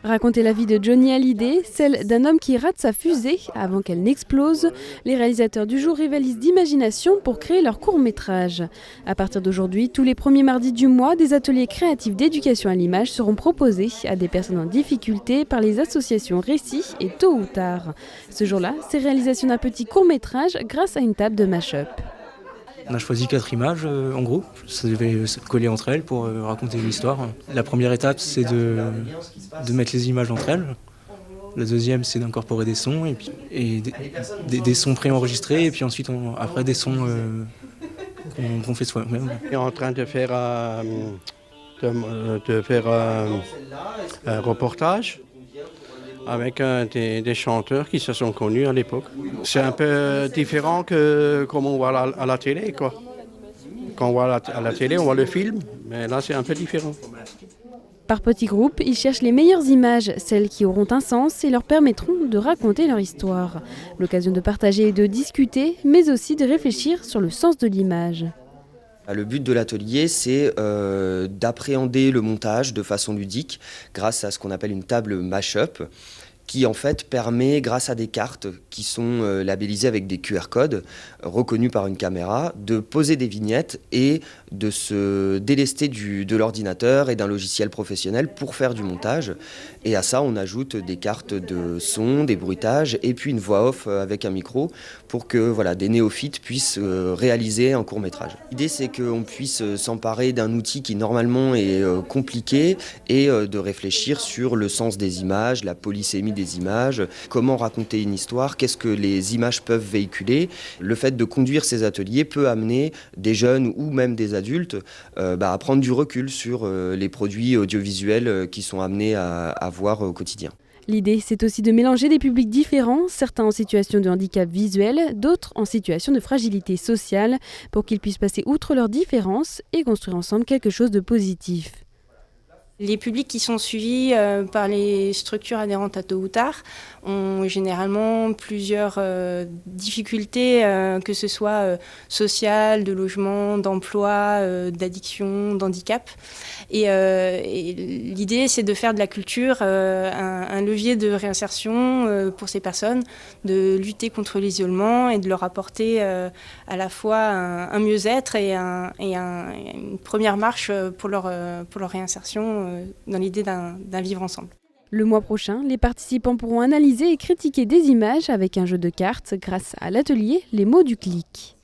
Raconter la vie de Johnny Hallyday, celle d'un homme qui rate sa fusée avant qu'elle n'explose, les réalisateurs du jour rivalisent d'imagination pour créer leur court-métrage. À partir d'aujourd'hui, tous les premiers mardis du mois, des ateliers créatifs d'éducation à l'image seront proposés à des personnes en difficulté par les associations Récit et Tôt ou Tard. Ce jour-là, c'est réalisation d'un petit court-métrage grâce à une table de mash-up. On a choisi 4 images en gros, ça devait se coller entre elles pour raconter une histoire. La première étape c'est de mettre les images entre elles. La deuxième c'est d'incorporer des sons et des sons préenregistrés et puis ensuite après des sons qu'on fait soi-même. On est en train de faire un reportage avec des chanteurs qui se sont connus à l'époque. C'est un peu différent que comme on voit à la télé, quoi. Quand on voit à la télé, on voit le film, mais là c'est un peu différent. Par petits groupes, ils cherchent les meilleures images, celles qui auront un sens et leur permettront de raconter leur histoire. L'occasion de partager et de discuter, mais aussi de réfléchir sur le sens de l'image. Le but de l'atelier, c'est d'appréhender le montage de façon ludique grâce à ce qu'on appelle une table mash-up qui en fait permet, grâce à des cartes qui sont labellisées avec des QR codes reconnus par une caméra, de poser des vignettes et de se délester de l'ordinateur et d'un logiciel professionnel pour faire du montage. Et à ça, on ajoute des cartes de son, des bruitages et puis une voix off avec un micro pour que des néophytes puissent réaliser un court-métrage. L'idée, c'est qu'on puisse s'emparer d'un outil qui normalement est compliqué et de réfléchir sur le sens des images, la polysémie des images, comment raconter une histoire, qu'est-ce que les images peuvent véhiculer. Le fait de conduire ces ateliers peut amener des jeunes ou même des adultes à prendre du recul sur les produits audiovisuels qui sont amenés à voir au quotidien. L'idée, c'est aussi de mélanger des publics différents, certains en situation de handicap visuel, d'autres en situation de fragilité sociale, pour qu'ils puissent passer outre leurs différences et construire ensemble quelque chose de positif. Les publics qui sont suivis par les structures adhérentes à Tôt ou Tard ont généralement plusieurs difficultés, que ce soit sociales, de logement, d'emploi, d'addiction, d'handicap. Et l'idée, c'est de faire de la culture un levier de réinsertion pour ces personnes, de lutter contre l'isolement et de leur apporter à la fois un mieux-être et une première marche pour leur réinsertion dans l'idée d'un vivre ensemble. Le mois prochain, les participants pourront analyser et critiquer des images avec un jeu de cartes grâce à l'atelier Les mots du clic.